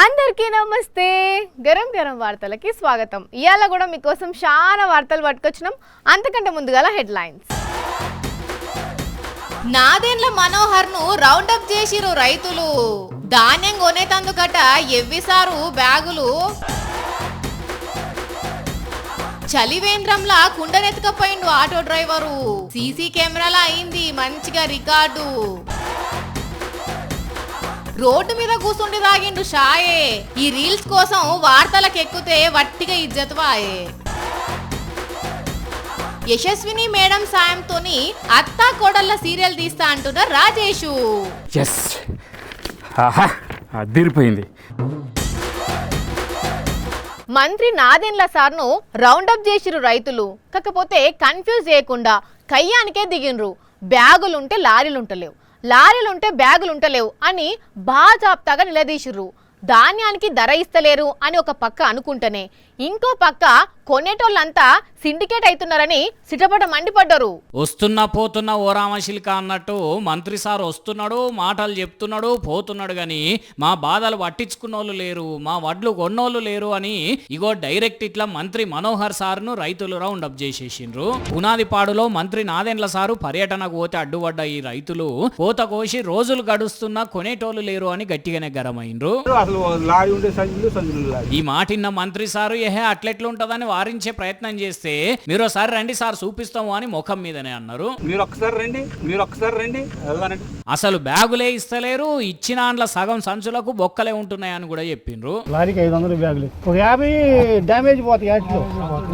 అందరికీ నమస్తే. గరం గరం వార్తలకి స్వాగతం. ఇయాల కూడా మీకోసం చాలా వార్తలు పట్టుకొచ్చినాం. అంతకంటే ముందుగా హెడ్లైన్స్. నాదెండ్ల మనోహర్ ను రౌండప్ చేసిరు రైతులు. ధాన్యం కొనేతందుకట ఎవ్విసారు బ్యాగులు. చలివేంద్రంలా కుండనెత్తుకపోయిండు ఆటో డ్రైవరు. సీసీ కెమెరాలా అయింది మంచిగా రికార్డు. రోడ్డు మీద కూర్చుండి తాగిండు షాయే. ఈ రీల్స్ కోసం వార్తలకు ఎక్కితే వట్టిగా ఇజ్జత్వాయే. యశస్విని మేడం సాయంతోని అత్తా కోడళ్ళ సీరియల్ తీస్తా అంటున్న రాజేషు. అదిరిపోయింది. మంత్రి నాదెండ్ల సార్ను రౌండప్ చేసిరు రైతులు. కాకపోతే కన్ఫ్యూజ్ చేయకుండా కయ్యానికే దిగినరు. బ్యాగులుంటే లారీలుంటలేవు, లారీలుంటే బ్యాగులుంటలేవు అని బాజాప్తాగా నిలదీసిర్రు. ధాన్యానికి ధర ఇస్తలేరు అని ఒక పక్క అనుకుంటేనే ఇంకో పక్క కొనేటోళ్ళంతా సిండికేట్ అవుతున్నారని సిటపట మండిపడ్డారు. వస్తున్నా పోతున్నా ఓ రామశిల్క అన్నట్టు మంత్రి సార్ వస్తున్నాడు, మాటలు చెప్తున్నాడు, పోతున్నాడు గాని మా బాధలు పట్టించుకున్నోళ్ళు లేరు, మా వడ్లు కొన్నోళ్ళు లేరు అని ఇగో డైరెక్ట్ ఇట్లా మంత్రి మనోహర్ సార్ను రైతులు రౌండప్ చేసేసిండ్రు. పునాదిపాడులో మంత్రి నాదెండ్ల సారు పర్యటనకు పోతే అడ్డుపడ్డ ఈ రైతులు కోత కోసి రోజులు గడుస్తున్నా కొనేటోళ్ళు లేరు అని గట్టిగానే గరమైండ్రు. ఈ మాటిన్న మంత్రి సారు అట్లెట్లుంటదని వారించే ప్రయత్నం చేస్తే మీరు ఒకసారి రండి సార్ చూపిస్తాము అని ముఖం మీదనే అన్నారు. మీరు ఒకసారి రండి అసలు బ్యాగులే ఇస్తలేరు, ఇచ్చిన అండ్ల సగం సంచులకు బొక్కలే ఉంటున్నాయని కూడా చెప్పిండ్రు. లారీకి 500 బ్యాగులు, ఒక 50 డ్యామేజ్ పోతాయి,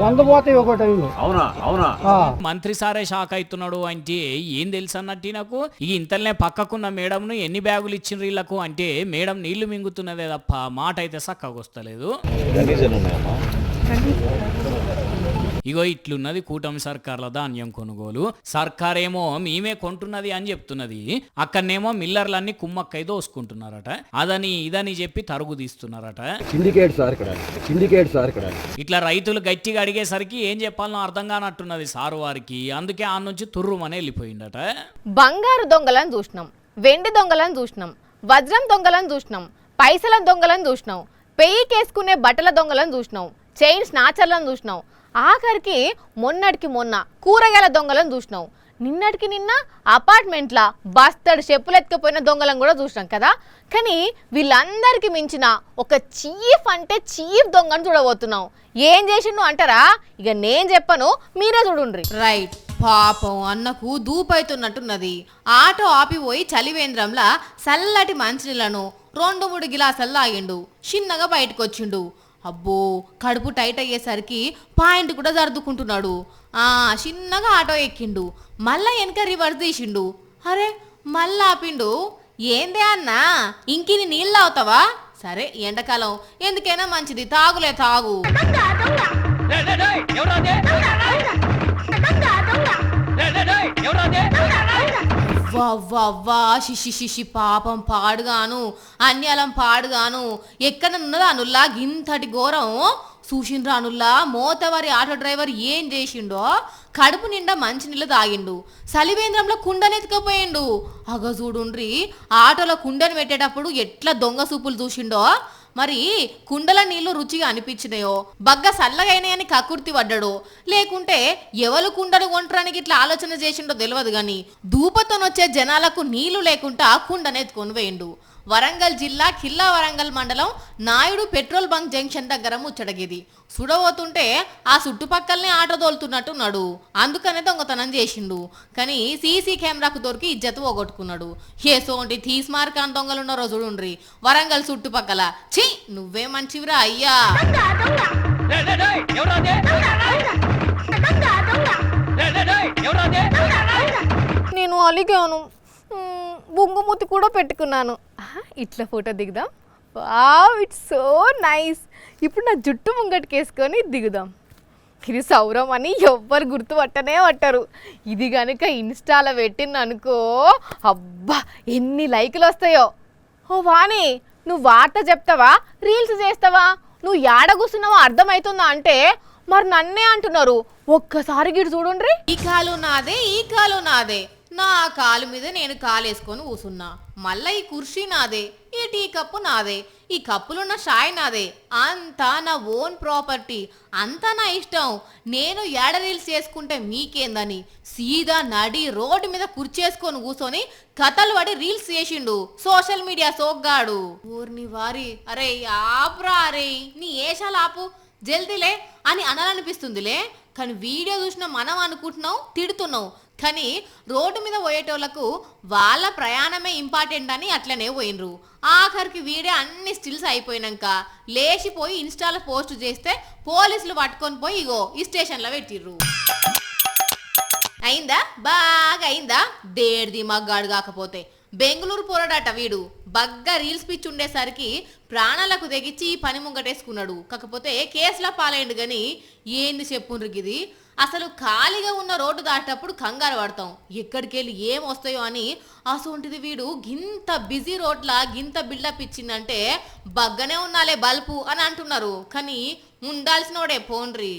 100 పోతాయి ఒకటి. మంత్రి సారే షాక్ అవుతున్నాడు అంటే ఏం తెలుసు అన్నట్టు నాకు. ఈ ఇంతలనే పక్కకున్న మేడంను ఎన్ని బ్యాగులు ఇచ్చిండ్రు వీళ్ళకు అంటే మేడం నీళ్లు మింగుతున్నదే తప్ప మాట అయితే చక్కగా వస్తలేదు. ఇగో ఇట్లున్నది కూటమి సర్కార్ల ధాన్యం కొనుగోలు. సర్కారేమో మేమే కొంటున్నది అని చెప్తున్నది, అక్కడనేమో మిల్లర్లన్నీ కుమ్మక్కై దోసుకుంటున్నారట. అదని ఇదని చెప్పి తరుగు తీస్తున్నారట. ఇట్లా రైతులు గట్టిగా అడిగేసరికి ఏం చెప్పాలనో అర్థం కానట్టున్నది సారు వారికి. అందుకే ఆ నుంచి తుర్రుమని వెళ్ళిపోయిందట. బంగారు దొంగలను చూసినాం, వెండి దొంగలను చూసినాం, వజ్రం దొంగలను చూసినాం, పైసల దొంగలను చూసినాం, పెయ్యికేసుకునే బట్టల దొంగలను చూసినాం, చైన్ స్నాచర్లను చూసినాం, ఆఖరికి మొన్నటికి మొన్న కూరగాయల దొంగలను చూసినాం, నిన్నటికి నిన్న అపార్ట్మెంట్ల బస్తడి చెప్పులు ఎత్తుకుపోయిన దొంగలను కూడా చూసినాం కదా. కానీ వీళ్ళందరికీ మించిన ఒక చీఫ్ అంటే చీఫ్ దొంగను చూడబోతున్నాం. ఏం చేసిండు అంటారా? ఇక నేను చెప్పను, మీరే చూడుండ్రి. రైట్. పాపం అన్నకు దూపైతున్నట్టున్నది. ఆటో ఆపిపోయి చలివేంద్రంలా చల్లటి మంచినీళ్లను 2-3 గిలాసలు తాగిండు. చిన్నగా బయటకు వచ్చిండు. అబ్బో కడుపు టైట్ అయ్యేసరికి పాయింట్ కూడా సర్దుకుంటున్నాడు. చిన్నగా ఆటో ఎక్కిండు. మళ్ళా వెనక రివర్స్ తీసిండు. అరే మళ్ళా ఆపిండు. ఏందే అన్నా ఇంకిని నీళ్ళు అవుతావా? సరే ఎండాకాలం ఎందుకైనా మంచిది, తాగులే తాగు. వా శిషి పాపం పాడుగాను, అన్యాలం పాడుగాను. ఎక్కడనున్నదో అనుల్లా గింతటి ఘోరం చూసిండ్రా అనుల్లా. మోతవారి ఆటో డ్రైవర్ ఏం చేసిండో, కడుపు నిండా మంచినీళ్ళు తాగిండు, చలివేంద్రంలో కుండనెత్తుకపోయిండు. అగ చూడుండ్రి, ఆటోలో కుండను పెట్టేటప్పుడు ఎట్లా దొంగ సూపులు చూసిండో. మరి కుండల నీళ్లు రుచిగా అనిపించినాయో, బగ్గ సల్లగైనాయని కకుర్తి పడ్డాడో, లేకుంటే ఎవరు కుండలు కొంటరానికి ఇట్లా ఆలోచన చేసిండో తెలియదు కానీ దూపతోనొచ్చే జనాలకు నీళ్లు లేకుండా కుండనెత్తుకొని పోయిండు. వరంగల్ జిల్లా కిల్లా వరంగల్ మండలం నాయుడు పెట్రోల్ బంక్ జంక్షన్ దగ్గర ముచ్చటగిది. సుడబోతుంటే ఆ చుట్టుపక్కలనే ఆటో తోలుతున్నట్టున్నాడు. అందుకనే దొంగతనం చేసిండు. కానీ సీసీ కెమెరాకు దొరికి ఇజ్జత్ పోగొట్టుకున్నాడు. ఏసోంటి తీస్మార్కాన్ దొంగలున్నారో చూడుండ్రి వరంగల్ చుట్టుపక్కల. ఛీ నువ్వే మంచివిరా అయ్యా. నేను అలిగాను, బొంగుమూతి కూడా పెట్టుకున్నాను. ఇట్లా ఫోటో దిగుదాం. Wow, it's so nice. ఇప్పుడు నా జుట్టు ముంగటికేసుకొని దిగుదాం. ఇది సౌరం అని ఎవ్వరు గుర్తుపట్టనే పట్టరు. ఇది కనుక ఇన్స్టాలో పెట్టిందనుకో, అబ్బా ఎన్ని లైకులు వస్తాయో. ఓ వాణి, నువ్వు వార్త చెప్తావా, రీల్స్ చేస్తావా, నువ్వు యాడ కూర్చున్నావో అర్థమవుతుందా అంటే మరి నన్నే అంటున్నారు. ఒక్కసారి గిడు చూడుండ్రి. ఈ కాలు నాదే, ఈ కాలు నాదే, నా కాలు మీద నేను కాలేసుకొని కూసున్నా. మళ్ళా ఈ కుర్చీ నాదే, ఈ టీ కప్పు నాదే, ఈ కప్పులున్న షాయ్ నాదే. అంతా నా ఓన్ ప్రాపర్టీ, అంతా నా ఇష్టం. నేను ఏడ రీల్స్ చేసుకుంటే మీకేందని సీదా నడి రోడ్డు మీద కుర్చేసుకొని కూర్చొని కథలు పడి రీల్స్ చేసిండు సోషల్ మీడియా సోగ్గాడు. ఊర్ని వారి అరే ఆపురా, అరే నీ ఏషాలు ఆపు జల్దీలే అని అనాలనిపిస్తుందిలే. కానీ వీడియో చూసిన మనం అనుకుంటున్నావు, తిడుతున్నావు. కానీ రోడ్డు మీద పోయేటోళ్లకు వాళ్ళ ప్రయాణమే ఇంపార్టెంట్ అని అట్లనే పోయినరు. ఆఖరికి వీడియో అన్ని స్టిల్స్ అయిపోయినాక లేచిపోయి ఇన్స్టాలో పోస్ట్ చేస్తే పోలీసులు పట్టుకొని పోయి ఇగో ఈ స్టేషన్లో పెట్టిర్రు. అయిందా? బాగా అయిందా? దేడిది మగ్గాడు కాకపోతే. బెంగళూరు పోరాడట వీడు. బగ్గా రీల్స్ పిచ్చి ఉండేసరికి ప్రాణాలకు తెగించి పని ముంగటేసుకున్నాడు. కాకపోతే కేసుల పాలైండు. కానీ ఏంది చెప్పుండ్రు గిది? అసలు ఖాళీగా ఉన్న రోడ్డు దాటేటప్పుడు కంగారు పడతాం, ఎక్కడికి వెళ్ళి ఏం వస్తాయో అని. అసొంటిది వీడు గింత బిజీ రోడ్లా గింత బిల్డప్ ఇచ్చిందంటే బగ్గనే ఉన్నాలే బల్పు అని అంటున్నారు. కానీ ఉండాల్సినోడే పోన్రి.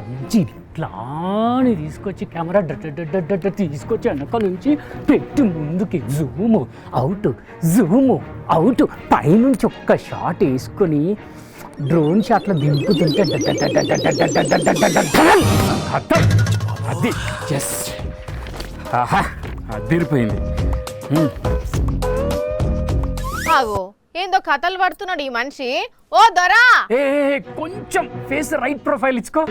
నుంచి ఇట్లానే తీసుకొచ్చి కెమెరా తీసుకొచ్చి వెనక నుంచి పెట్టి ముందుకి జూమ్ అవుట్ పైనుంచి ఒక్క షాట్ వేసుకొని డ్రోన్ షాట్లో దింపుతుంటే అది జస్ట్ ఆహా అదిరిపోయింది. ఆగో ఏందో కథలు పడుతున్నాడు ఈ మనిషి. ఓ దొరా, ఏ కొంచెం ఫేస్ రైట్ ప్రొఫైల్ ఇచ్చుకో.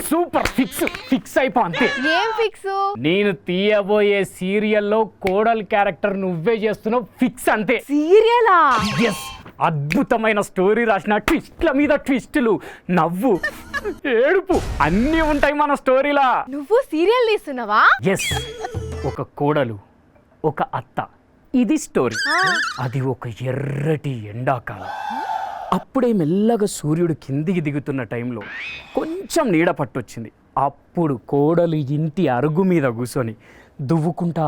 సూపర్ ఫిక్స్ అయిపో అంతే. ఏం ఫిక్స్? నేను తీయబోయే సీరియల్లో కోడల్ క్యారెక్టర్ నువ్వే చేస్తున్నావు, ఫిక్స్ అంతే. సీరియలా? ఎస్, అద్భుతమైన స్టోరీ రాసిన, ట్విస్ట్ల మీద ట్విస్టులు, నవ్వు, ఏడుపు అన్నీ ఉంటాయి మన స్టోరీలా. నువ్వు సీరియల్ తీస్తున్నావా? ఎస్, ఒక కోడలు, ఒక అత్త, ఇది స్టోరీ. అది ఒక ఎర్రటి ఎండాకాలం. అప్పుడే మెల్లగా సూర్యుడు కిందికి దిగుతున్న టైంలో కొంచెం నీడ పట్టొచ్చింది. అప్పుడు కోడలు ఇంటి అరుగు మీద కూర్చొని దువ్వుకుంటా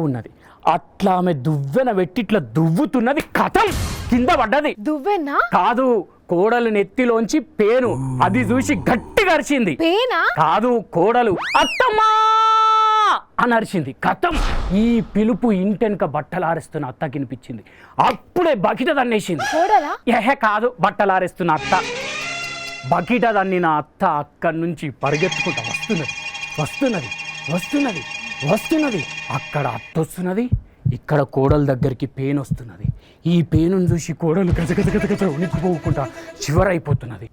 ఉన్నది. అట్లా ఆమె దువ్వెన పెట్టి ఇట్లా దువ్వుతున్నది, కథం కింద పడ్డది. దువ్వెనా? కాదు, కోడలు నెత్తిలోంచి పేను. అది చూసి గట్టిగా అరిచింది. పేనా? కాదు, కోడలు అత్తమ్మా అని అరిచింది. కథం ఈ పిలుపు ఇంటెనక బట్టలారేస్తున్న అత్తకి వినిపించింది. అప్పుడే బకిట దన్నేసింది. కోడలా? ఏహే కాదు, బట్టలారేస్తున్న అత్త. బకిట దన్నిన అత్త అక్కడి నుంచి పరిగెత్తుకుంటా వస్తున్నది. అక్కడ అత్త వస్తున్నది, ఇక్కడ కోడల దగ్గరికి పెయిన్ వస్తున్నది. ఈ పెయిన్ చూసి కోడలు గజ ఉనికిపోకుండా చివరైపోతున్నది.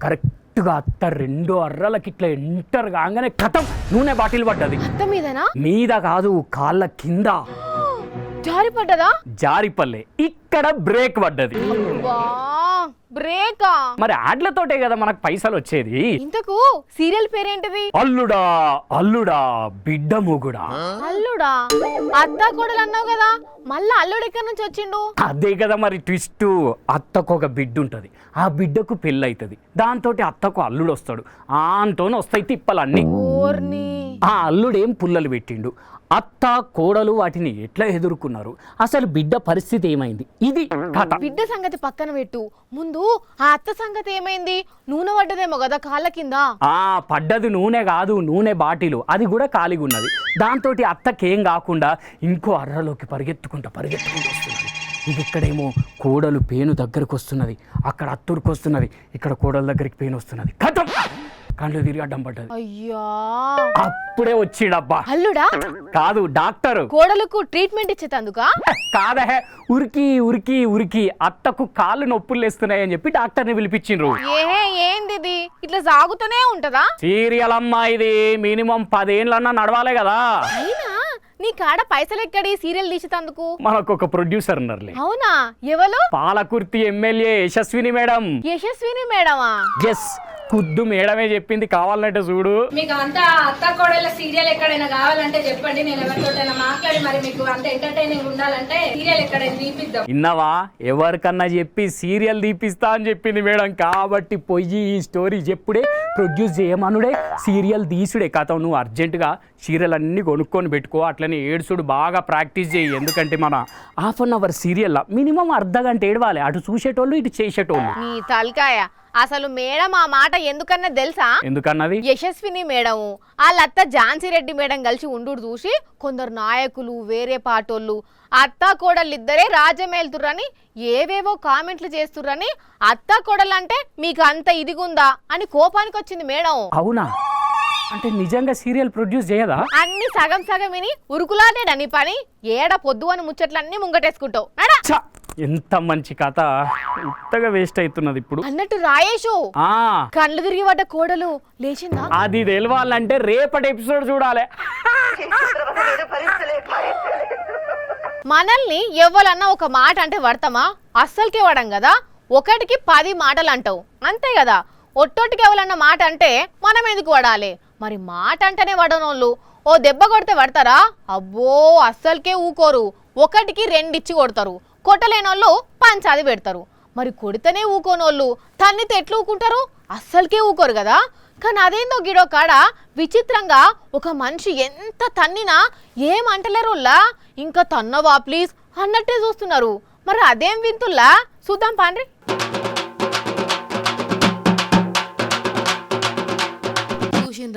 కరెక్ట్గా అత్త రెండో అర్రలకి ఇట్లా ఎంటర్ కాగానే కథం నూనె బాటిల్ పడ్డది. అత్త మీదనా? మీద కాదు, కాళ్ళ కింద. జారి పడ్డదా? జారిపల్లె, ఇక్కడ బ్రేక్ పడ్డది. బ్రేకా? మరి యాడ్లతోటే కదా మనకు పైసలు వచ్చేది. ఇంతకు సీరియల్ పేరేంటిది? అల్లుడా బిడ్డ మొగుడా. అల్లుడా? అత్త కోడలు అన్నావు కదా, మళ్ళా అల్లుడు ఎక్కడి నుంచి వచ్చిండు? అదే కదా మరి ట్విస్ట్. అత్తకు ఒక బిడ్డ ఉంటది, ఆ బిడ్డకు పెళ్ళి అవుతుంది. దాంతో అత్తకు అల్లుడు వస్తాడు. ఆంతోనే వస్తాయి తిప్పలన్నీ. ఓర్ని. ఆ అల్లుడేం పుల్లలు పెట్టిండు. అత్త కోడలు వాటిని ఎట్లా ఎదుర్కొన్నారు, అసలు బిడ్డ పరిస్థితి ఏమైంది, ఇది కథ. బిడ్డ సంగతి పక్కన పెట్టు, ముందు ఆ అత్త సంగతి ఏమైంది? నూనె పడ్డదేమో కదా కాళ్ళ కింద. పడ్డది నూనె కాదు, నూనె బాటిలు. అది కూడా ఖాళీగా ఉన్నది. దాంతో అత్తకేం కాకుండా ఇంకో అర్రలోకి పరిగెత్తుకుంటూ వస్తున్నది. ఇది ఇక్కడేమో కోడలు పేను దగ్గరకు వస్తున్నది, అక్కడ అత్తురికి వస్తున్నది, ఇక్కడ కోడల దగ్గరికి పేను వస్తున్నది. కథం కళ్ళు తిరిగి అడ్డం పడ్డది. అయ్యా, అప్పుడే వచ్చిడబ్బా. అల్లుడా? కాదు, డాక్టర్. కోడలకు ట్రీట్మెంట్ ఇచ్చేతందుకా? కాదే, ఉరికి అత్తకు కాళ్ళు నొప్పులు లేస్తున్నాయని చెప్పి డాక్టర్ని పిలిపించిండ్రు. ఏంది ఇట్లా సాగుతూనే ఉంటదా సీరియల్ అమ్మా ఇది? మినిమం 10 ఏళ్ళన్నా నడవాలే కదా. అయినా నీ కాడ పైసలు ఎక్కడి సీరియల్ తీసేతందుకు? మనకు ఒక ప్రొడ్యూసర్ ఉన్నారులే. అవునా? ఎవరు? పాలకుర్తి ఎమ్మెల్యే యశస్విని మేడం. యశస్విని మేడమా? ఎస్, ఖుద్దు మేడమే చెప్పింది, కావాలంటే చూడు. మీకు అంత అత్త కోడల సీరియల్ ఎక్కడైనా కావాలంటే చెప్పండి, నేను ఎవరితోటైనా మాట్లాడి మరి మీకు అంత ఎంటర్టైనింగ్ ఉండాలంటే సీరియల్ ఎక్కడైనా తీపిద్దాం. ఇన్నవా? ఎవరికన్నా చెప్పి సీరియల్ తీపిస్తా అని చెప్పింది మేడం. కాబట్టి పొయ్యి ఈ స్టోరీ చెప్పుడే, ప్రొడ్యూస్ చేయమనుడే, సీరియల్ తీసుడే. కథ నువ్వు అర్జెంటుగా సీరియల్ అన్నీ కొనుక్కొని పెట్టుకో. అట్లనే ఏడుసుడు బాగా ప్రాక్టీస్ చేయి. ఎందుకంటే మన ½ అన్ అవర్ సీరియల్ మినిమం అర్ధగంట ఏడవాలి. అటు చూసేటోళ్ళు, ఇటు చేసేటోళ్ళు. నీ తలకాయ అసలు మేడం ఆ మాట ఎందుకన్నా తెలుసా? ఎందుకన్నది? యశస్విని మేడం వాళ్ళత్త ఝాన్సీ రెడ్డి మేడం కలిసి ఉండు చూసి కొందరు నాయకులు వేరే పాటోళ్ళు అత్త కోడళ్ళిద్దరే రాజ్యమేలుతుర్రని ఏవేవో కామెంట్లు చేస్తుర్రని అత్త కోడలంటే మీకు అంత ఇదిగుందా అని కోపానికి వచ్చింది మేడం. అవునా? అంటే నిజంగా సీరియల్ ప్రొడ్యూస్ చేయదా? అన్ని సగం సగం విని ఉరుకులాటేడని పని ఏడ పొద్దు అని ముచ్చట్లన్నీ ముంగటేసుకుంటావు. ఛ! ఎంత మంచి కథ ఉత్తగా వేస్ట్ అవుతున్నది ఇప్పుడు. అన్నట్టు రాయేషు ఆ కళ్ళు తిరిగి పడ్డ కోడలు లేచిందా? అది తెలవాలంటే రేపటి ఎపిసోడ్ చూడాలి. మనల్ని ఎవ్వలన్నా ఒక మాట అంటే పడతామా? అస్సలకే పడం కదా. ఒకటికి 10 మాటలు అంటావు అంతే కదా. ఒట్టొట్టికి ఎవరన్నా మాట అంటే మనం ఎందుకు పడాలి? మరి మాట అంటేనే పడనోళ్ళు ఓ దెబ్బ కొడితే పడతారా? అబ్బో అస్సలకే ఊకోరు. ఒకటికి 2 ఇచ్చి కొడతారు. కొట్టలేనోళ్ళు పంచాది పెడతారు. మరి కొడితేనే ఊకోనోళ్ళు తన్నితే ఎట్లు ఊకుంటారు? అస్సలకే ఊకోరు కదా. కానీ అదేందో గిడో కాడ విచిత్రంగా ఒక మనిషి ఎంత తన్నినా ఏమంటలేరుల్లా. ఇంకా తన్నవా ప్లీజ్ అన్నట్టే చూస్తున్నారు. మరి అదేం వింతుల్లా చూద్దాం పాండ్రి.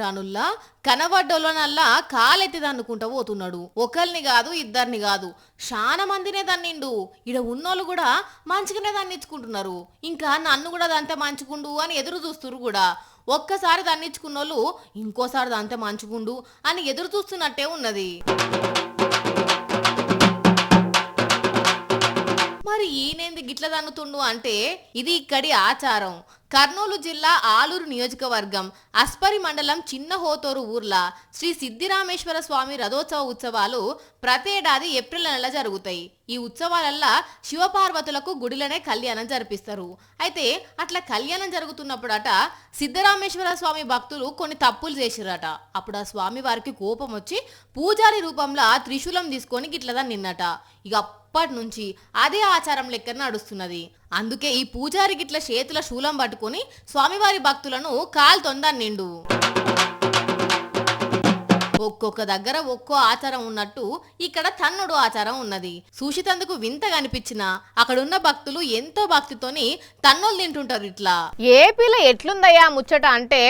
రానుల్లా కనబడ్డోళ్ళనల్లా కాలెత్తి దన్నుకుంటా పోతున్నాడు. ఒకరిని కాదు ఇద్దరిని కాదు చాలా మందినే దన్నిండు. ఇడ ఉన్నోళ్ళు కూడా మంచిగానే దన్నిచ్చుకుంటున్నారు. ఇంకా నన్ను కూడా దంతే మంచుకుండు అని ఎదురు చూస్తున్నారు కూడా. ఒక్కసారి దన్నిచ్చుకున్నోళ్ళు ఇంకోసారి దంతే మంచుకుండు అని ఎదురు చూస్తున్నట్టే ఉన్నది. మరి ఈయనేంది గిట్ల దన్నుతుండు అంటే ఇది ఇక్కడి ఆచారం. కర్నూలు జిల్లా ఆలూరు నియోజకవర్గం అస్పరి మండలం చిన్న హోతోరు ఊర్ల శ్రీ సిద్ధిరామేశ్వర స్వామి రథోత్సవ ఉత్సవాలు ప్రతేడాది ఏప్రిల్ నెల జరుగుతాయి. ఈ ఉత్సవాలల్లా శివపార్వతులకు గుడిలోనే కళ్యాణం జరిపిస్తారు. అయితే అట్లా కళ్యాణం జరుగుతున్నప్పుడట సిద్ధరామేశ్వర స్వామి భక్తులు కొన్ని తప్పులు చేసిరట. అప్పుడు ఆ స్వామి వారికి కోపం వచ్చి పూజారి రూపంలో త్రిశూలం తీసుకొని గిట్లదా నిన్నట. ఇక అప్పటి నుంచి అదే ఆచారం లెక్క నడుస్తున్నది. అందుకే ఈ పూజారి గిట్ల చేతుల శూలం పట్టుకొని స్వామివారి భక్తులను కాల్తొందన్నిండు. ఒక్కొక్క దగ్గర ఒక్కో ఆచారం ఉన్నట్టు ఇక్కడ తన్నుడు ఆచారం ఉన్నది. సూచితందుకు వింతగా అనిపించినా అక్కడున్న భక్తులు ఎంతో భక్తితోని తన్నులు తింటుంటారు. ఇట్లా ఏపీలో ఎట్లుందయ్యా ముచ్చట అంటే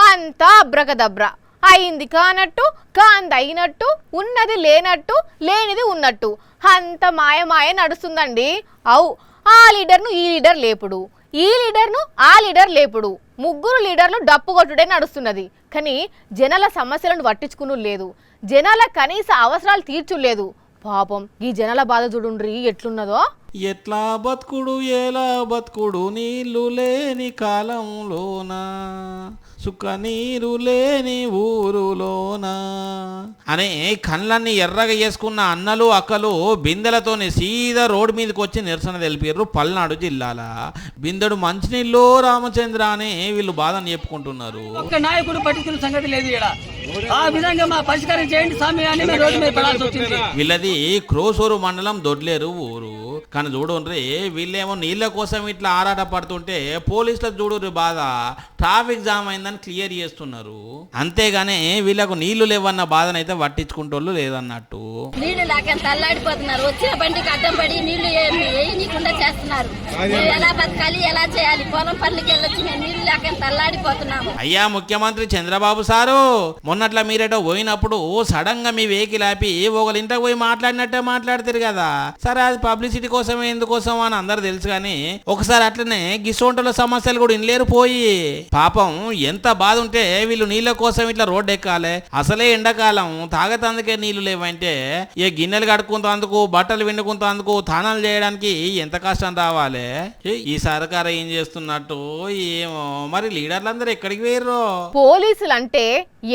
అంతా అబ్రకదబ్రా. అయింది కానట్టు కాంది అయినట్టు ఉన్నది లేనట్టు లేనిది ఉన్నట్టు అంత మాయ నడుస్తుందండి. అవు ఆ లీడర్ను ఈ లీడర్ లేపుడు, ఈ లీడర్ను ఆ లీడర్ లేపుడు, ముగ్గురు లీడర్లు డప్పు కొట్టుడే నడుస్తున్నది. కానీ జనాల సమస్యలను పట్టించుకును లేదు, జనాల కనీస అవసరాలు తీర్చులేదు. పాపం ఈ జనాల బాధ చూడుండ్రి ఎట్లున్నదో. ఎట్లా బతుకుడు ఎలా బతుకుడు నీళ్లు లేని కాలంలోనా సుఖ నీరు లేని ఊరులోనా అనే కళ్ళన్ని ఎర్రగా చేసుకున్న అన్నలు అక్కలు బిందెలతోని సీదా రోడ్డు మీదకి వచ్చి నిరసన తెలిపారు. పల్నాడు జిల్లాల బిందెడు మంచినీళ్ళు రామచంద్ర అని వీళ్ళు బాధను చెప్పుకుంటున్నారు. ఒక్క నాయకుడు పట్టించుకున్న సంగతి లేదు ఇక్కడ. ఆ విధంగా మా పరిష్కారం చేయండి స్వామి అని మేము రోడ్డు మీద పడాల్సి వచ్చింది. వీళ్ళది క్రోసూరు మండలం దొడ్లేరు ఊరు. కానీ చూడండి వీళ్ళేమో నీళ్ళ కోసం ఇట్లా ఆరాట పడుతుంటే పోలీసులకు చూడు బాధ ట్రాఫిక్ జామ్ అయిందని క్లియర్ చేస్తున్నారు. అంతేగాని వీళ్ళకు నీళ్లు లేవన్న బాధనైతే పట్టించుకుంటోళ్ళు లేదన్నట్టు. నీళ్లు లేక తల్లాడిపోతున్నారు. వచ్చిన బండికి అడ్డం పడి నీళ్లు వేయకుండా చేస్తున్నారు. ఎలా బతకాలి ఎలా చేయాలి? పొలం పనులకి వెళ్ళొచ్చి మేము నీళ్లు లేక తల్లాడిపోతున్నాము. అయ్యా ముఖ్యమంత్రి చంద్రబాబు సారు మొన్నట్లా మీరేటో పోయినప్పుడు సడన్ గా మీ వెహికల్ ఆపి ఒకళ్ళ ఇంటికి పోయి మాట్లాడినట్టే మాట్లాడతారు కదా. సరే అది పబ్లిసిటీ కోసమే ఎందుకోసం అని అందరు తెలుసు. కానీ ఒకసారి అట్లనే గిసోంటల సమస్యలు కూడా ఇన్లేరు పోయి పాపం ఎంత బాధ ఉంటే వీళ్ళు నీళ్ళ కోసం ఇట్లా రోడ్డు ఎక్కాలి. అసలే ఎండాకాలం తాగతందుకే నీళ్లు లేవంటే ఏ గిన్నెలు కడుక్కుంటందుకు బట్టలు విండుకుంటందుకు తానాలు చేయడానికి ఎంత కష్టం రావాలి. ఈ సర్కారు ఏం చేస్తున్నట్టు ఏమో మరి లీడర్లందరూ ఎక్కడికి వేయరు. పోలీసులు అంటే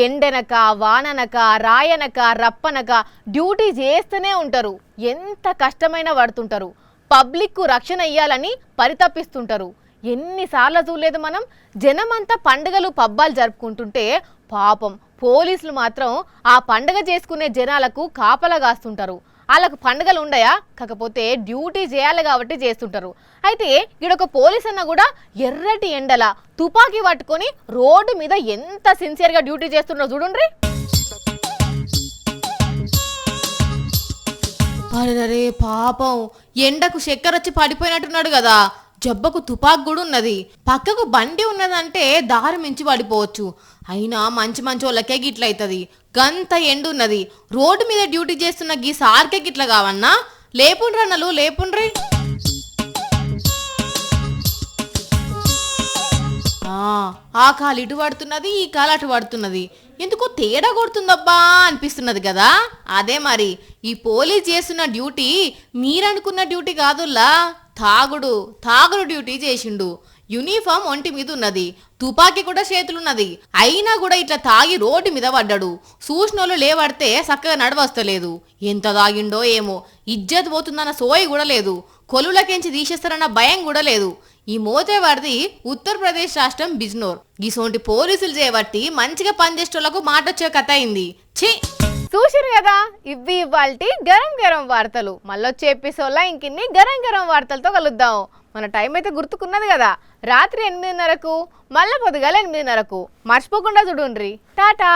ఎండనక వాననక రాయనక రప్పనక డ్యూటీ చేస్తూనే ఉంటారు. ఎంత కష్టమైన పడుతుంటారు. పబ్లిక్ కు రక్షణ ఇయ్యాలని పరితపిస్తుంటారు. ఎన్నిసార్లు చూడలేదు మనం. జనమంతా పండుగలు పబ్బాలు జరుపుకుంటుంటే పాపం పోలీసులు మాత్రం ఆ పండుగ చేసుకునే జనాలకు కాపలా కాస్తుంటారు. వాళ్ళకు పండుగలు ఉండయా? కాకపోతే డ్యూటీ చేయాలి కాబట్టి చేస్తుంటారు. అయితే ఈడొక పోలీస్ అన్న కూడా ఎర్రటి ఎండల తుపాకీ పట్టుకొని రోడ్డు మీద ఎంత సిన్సియర్గా డ్యూటీ చేస్తున్నారో చూడండి. అరే పాపం ఎండకు చక్కెర వచ్చి పడిపోయినట్టున్నాడు కదా. జబ్బకు తుపాకు కూడా ఉన్నది, పక్కకు బండి ఉన్నదంటే దారి మించి పడిపోవచ్చు. అయినా మంచి మంచి వాళ్ళకే గిట్లయితుంది. గంత ఎండున్నది, రోడ్డు మీద డ్యూటీ చేస్తున్న గీ సార్కే గిట్ల కావన్నా. లేపుండ్రి అన్నలు లేపుండ్రి. ఆ కాలు ఇటు పడుతున్నది, ఈ కాలు అటు పడుతున్నది, ఎందుకో తేడా కొడుతుందబ్బా అనిపిస్తున్నది కదా. అదే మరి ఈ పోలీస్ చేస్తున్న డ్యూటీ మీరనుకున్న డ్యూటీ కాదుల్లా, తాగుడు డ్యూటీ చేసిండు. యూనిఫామ్ ఒంటి మీద ఉన్నది, తుపాకీ కూడా చేతులున్నది, అయినా కూడా ఇట్లా తాగి రోడ్డు మీద పడ్డాడు. చూసినోళ్ళు లేవడితే చక్కగా నడవస్తలేదు. ఎంత తాగిండో ఏమో, ఇజ్జత్ పోతుందన్న సోయి కూడా లేదు, కొలువులకెంచి తీసేస్తారన్న భయం కూడా లేదు. ఈ మోతేవాడిది ఉత్తరప్రదేశ్ రాష్ట్రం బిజ్నోర్. గీసోంటి పోలీసులు చేయబట్టి మంచిగా పనిచేసేటోళ్లకు మాటొచ్చే కథ అయింది. ఛీ, చూసిరు కదా, ఇవి ఇవాల్టి గరం గరం వార్తలు. మళ్ళొచ్చే ఎపిసోడ్లో ఇంకిన్ని గరం గరం వార్తలతో కలుద్దాం. మన టైం అయితే గుర్తుకున్నది కదా, రాత్రి 8:30కు, మళ్ళీ పొద్దుగాల 8:30కు. మర్చిపోకుండా చూడుండ్రి. టాటా.